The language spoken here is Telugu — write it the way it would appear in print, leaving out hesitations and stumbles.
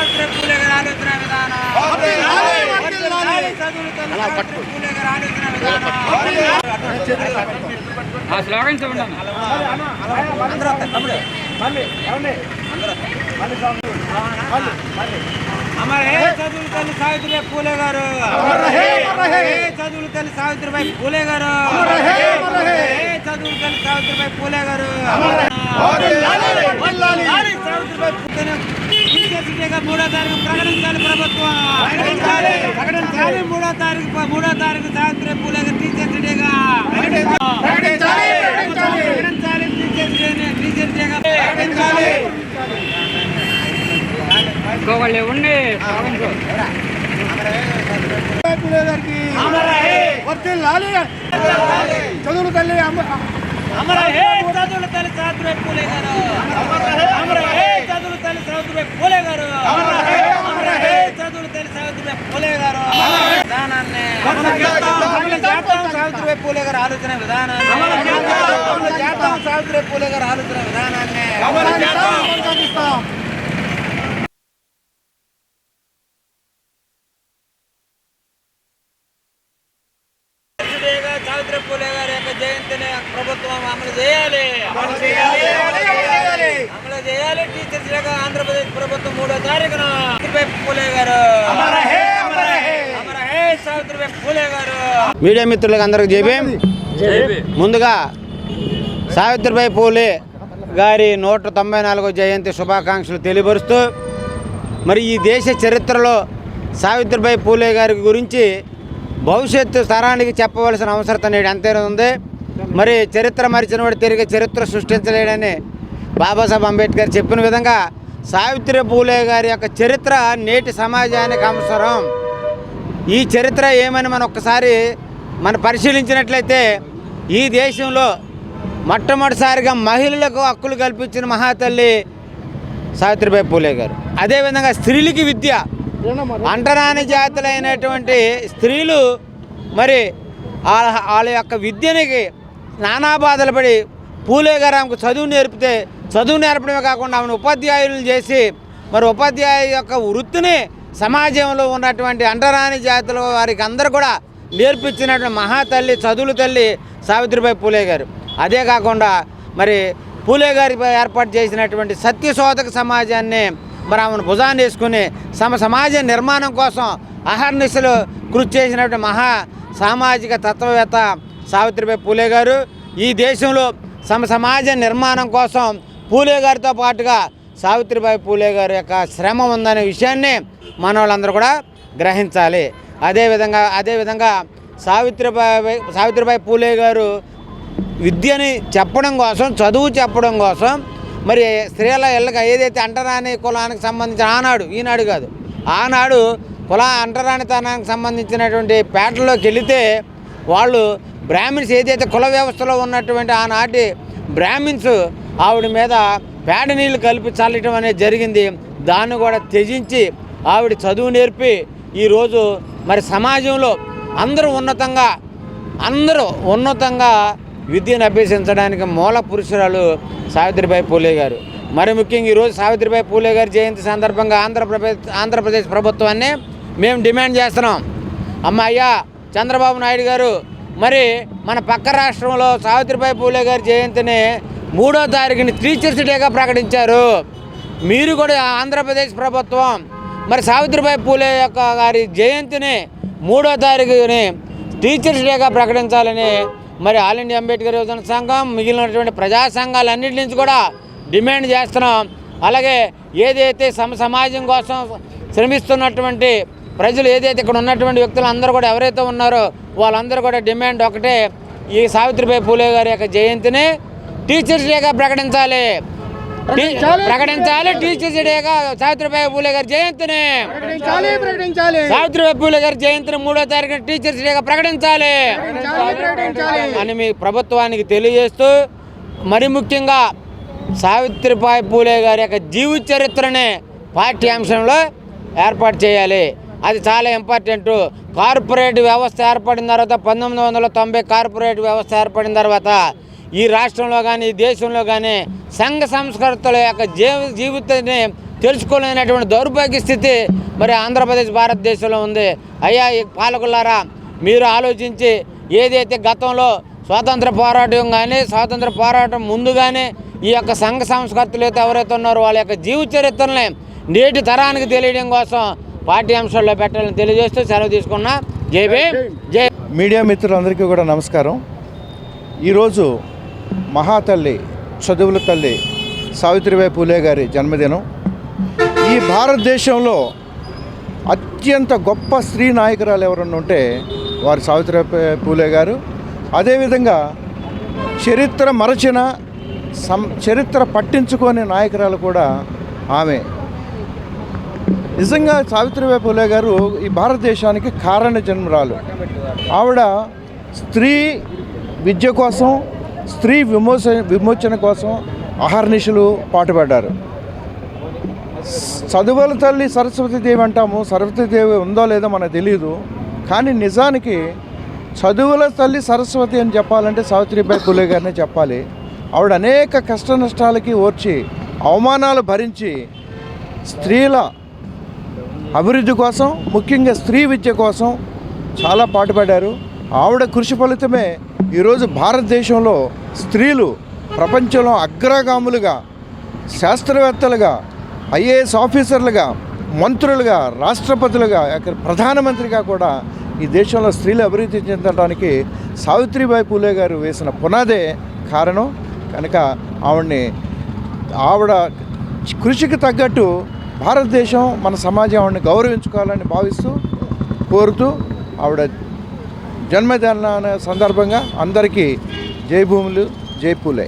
సావిత్రి పూలే గారి ఆలోచన విధానం అమరే చదువుల తల్లి సావిత్రిబాయి పూలే గారు, చదువుల తల్లి సావిత్రిబాయి పూలే గారు, చదువుల తల్లి సావిత్రిబాయి పూలే గారు. టీచర్స్డేగా 3వ తారీఖు ప్రకటించాలి ప్రభుత్వం. ప్రకటించాలి 3వ తారీఖు సావిత్రి పూలే గారు టీచర్స్ డేగా ప్రకటించాలి. టీచర్స్ డేగా ప్రకటించాలి. ఉండి చదువుల తల్లి చదువుల తల్లి సావిత్రిబాయి పూలే గారు, చదువుల తల్లి సావిత్రిబాయి పూలే గారు, చదువుల తల్లి సావిత్రిబాయి పూలే గారు విధానాన్ని సావిత్రిబాయి పూలే గారు ఆలోచన విధానాన్ని సావిత్రిబాయి పూలే గారు ఆలోచన విధానాన్ని సావిత్రి పూలే గారి యొక్క జయంతిని ప్రభుత్వం అమలు చేయాలి. టీచర్స్ డేగా ఆంధ్రప్రదేశ్ ప్రభుత్వం 3వ తారీఖున సావిత్రిబాయి పూలే గారు, సావిత్రిబాయి పూలే గారు. మీడియా మిత్రులకు అందరికి జేబీ. ముందుగా సావిత్రిబాయి పూలే గారి 194వ జయంతి శుభాకాంక్షలు తెలియపరుస్తూ, మరి ఈ దేశ చరిత్రలో సావిత్రిబాయి పూలే గారి గురించి భవిష్యత్తు తరానికి చెప్పవలసిన అవసరం నేడు ఎంతైనా ఉంది. మరి చరిత్ర మరిచిన వాడు తిరిగి చరిత్ర సృష్టించలేడని బాబాసాహెబ్ అంబేద్కర్ చెప్పిన విధంగా సావిత్రి పూలే గారి యొక్క చరిత్ర నేటి సమాజానికి అవసరం. ఈ చరిత్ర ఏమని మనం ఒక్కసారి పరిశీలించినట్లయితే ఈ దేశంలో మొట్టమొదటిసారిగా మహిళలకు హక్కులు కల్పించిన మహాతల్లి సావిత్రిబాయి పూలే గారు. అదేవిధంగా స్త్రీలకి విద్య, అంటరాని జాతులైనటువంటి స్త్రీలు మరి వాళ్ళ యొక్క విద్యనికి నానా బాధలు పడి పూలే గారు ఆమెకు చదువు నేర్పడమే కాకుండా ఆమెను ఉపాధ్యాయులను చేసి మరి ఉపాధ్యాయు యొక్క వృత్తిని సమాజంలో ఉన్నటువంటి అంటరాని జాతుల వారికి అందరూ కూడా నేర్పించినటువంటి మహాతల్లి చదువుల తల్లి సావిత్రిబాయి పూలే గారు. అదే కాకుండా మరి పూలే గారి ఏర్పాటు చేసినటువంటి సత్యశోధక సమాజాన్ని మరి ఆమెను భుజాన్ని వేసుకుని సమాజ నిర్మాణం కోసం అహర్నిశలు కృషి చేసినటువంటి మహా సామాజిక తత్వవేత్త సావిత్రిబాయి పూలే గారు. ఈ దేశంలో సమాజ నిర్మాణం కోసం పూలే గారితో పాటుగా సావిత్రిబాయి పూలే గారి యొక్క శ్రమ ఉందనే విషయాన్ని మన వాళ్ళందరూ కూడా గ్రహించాలి. అదేవిధంగా సావిత్రిబాయి పూలే గారు విద్యని చెప్పడం కోసం, చదువు చెప్పడం కోసం మరి స్త్రీల ఇళ్ళకి ఏదైతే అంటరాని కులానికి సంబంధించిన ఈనాడు కాదు, ఆనాడు అంటరానితనానికి సంబంధించినటువంటి పేటలోకి వెళితే వాళ్ళు బ్రాహ్మిన్స్ ఏదైతే కుల వ్యవస్థలో ఉన్నటువంటి ఆనాటి బ్రాహ్మిన్స్ ఆవిడ మీద పేడ నీళ్ళు కలిపి చల్లటం అనేది జరిగింది. దాన్ని కూడా త్యజించి ఆవిడ చదువు నేర్పి ఈరోజు మరి సమాజంలో అందరూ ఉన్నతంగా విద్యను అభ్యసించడానికి మూల పురుషురాలు సావిత్రిబాయి పూలే గారు. మరి ముఖ్యంగా ఈరోజు సావిత్రిబాయి పూలే గారి జయంతి సందర్భంగా ఆంధ్రప్రదేశ్ ప్రభుత్వాన్ని మేము డిమాండ్ చేస్తున్నాం. అయ్యా చంద్రబాబు నాయుడు గారు మరి మన పక్క రాష్ట్రంలో సావిత్రిబాయి పూలే గారి జయంతిని 3వ తారీఖుని టీచర్స్ డేగా ప్రకటించారు. మీరు కూడా ఆంధ్రప్రదేశ్ ప్రభుత్వం మరి సావిత్రిబాయి పూలే గారి జయంతిని 3వ తారీఖుని టీచర్స్ డేగా ప్రకటించాలని మరి ఆల్ ఇండియా అంబేద్కర్ యువజన సంఘం మిగిలినటువంటి ప్రజా సంఘాలన్నింటి నుంచి కూడా డిమాండ్ చేస్తున్నాం. అలాగే ఏదైతే సమాజం కోసం శ్రమిస్తున్నటువంటి ప్రజలు ఏదైతే ఇక్కడ ఉన్నటువంటి వ్యక్తులు అందరూ కూడా ఎవరైతే ఉన్నారో వాళ్ళందరూ కూడా డిమాండ్ ఒకటే, ఈ సావిత్రిబాయి పూలే గారి యొక్క జయంతిని టీచర్స్ డేగా ప్రకటించాలి. టీచర్స్ డేగా సావిత్రిబాయి పూలే గారి జయంతిని సావిత్రిబాయి పూలే గారి జయంతిని 3వ తారీఖున టీచర్స్ డేగా ప్రకటించాలి అని మీ ప్రభుత్వానికి తెలియజేస్తూ, మరి ముఖ్యంగా సావిత్రిబాయి పూలే గారి యొక్క జీవిత చరిత్రని పాఠ్యాంశంలో ఏర్పాటు చేయాలి. అది చాలా ఇంపార్టెంట్. కార్పొరేట్ వ్యవస్థ ఏర్పడిన తర్వాత 1990 కార్పొరేట్ వ్యవస్థ ఏర్పడిన తర్వాత ఈ రాష్ట్రంలో కానీ ఈ దేశంలో కానీ సంఘ సంస్కృతుల యొక్క జీవితాన్ని తెలుసుకోలేనటువంటి దౌర్భాగ్య స్థితి మరి ఆంధ్రప్రదేశ్ భారతదేశంలో ఉంది. అయ్యా ఈ పాలకులారా, మీరు ఆలోచించి ఏదైతే గతంలో స్వాతంత్ర పోరాటం కానీ స్వాతంత్ర పోరాటం ముందుగానే ఈ యొక్క సంఘ సంస్కర్తలు అయితే ఎవరైతే ఉన్నారో వాళ్ళ యొక్క జీవిత చరిత్రని నేటి తరానికి తెలియడం కోసం పార్టీ అంశాల్లో పెట్టాలని తెలియజేస్తూ సెలవు తీసుకున్నా. జై భీమ్, జై. మీడియా మిత్రులందరికీ కూడా నమస్కారం. ఈరోజు మహాతల్లి, చదువుల తల్లి సావిత్రిబాయి పూలే గారి జన్మదినం. ఈ భారతదేశంలో అత్యంత గొప్ప స్త్రీ నాయకురాలు ఎవరన్నా ఉంటే వారు సావిత్రిబాయి పూలే గారు. అదేవిధంగా చరిత్ర మరచిన చరిత్ర పట్టించుకోని నాయకురాలు కూడా ఆమె. నిజంగా సావిత్రిబాయి పూలే గారు ఈ భారతదేశానికి కారణ జన్మరాలు. ఆవిడ స్త్రీ విద్య కోసం, స్త్రీ విమోచన కోసం అహర్నిశలు పాటుపడ్డారు. చదువుల తల్లి సరస్వతీదేవి అంటాము, సరస్వతీదేవి ఉందో లేదో మనకు తెలియదు. కానీ నిజానికి చదువుల తల్లి సరస్వతి అని చెప్పాలంటే సావిత్రిబాయి పూలే గారినే చెప్పాలి. ఆవిడ అనేక కష్ట నష్టాలకి ఓర్చి, అవమానాలు భరించి స్త్రీల అభివృద్ధి కోసం, ముఖ్యంగా స్త్రీ విద్య కోసం చాలా పాటుపడ్డారు. ఆవిడ కృషి ఫలితమే ఈరోజు భారతదేశంలో స్త్రీలు ప్రపంచంలో అగ్రగాములుగా, శాస్త్రవేత్తలుగా, ఐఏఎస్ ఆఫీసర్లుగా, మంత్రులుగా, రాష్ట్రపతులుగా, ప్రధానమంత్రిగా కూడా ఈ దేశంలో స్త్రీలు అభివృద్ధి చెందడానికి సావిత్రిబాయి పూలే గారు వేసిన పునాదే కారణం. కనుక ఆవిడ కృషికి తగ్గట్టు భారతదేశం, మన సమాజం ఆవిడని గౌరవించుకోవాలని భావిస్తూ, కోరుతూ, ఆవిడ జన్మదిన సందర్భంగా అందరికీ జై భూములు, జై పూలే.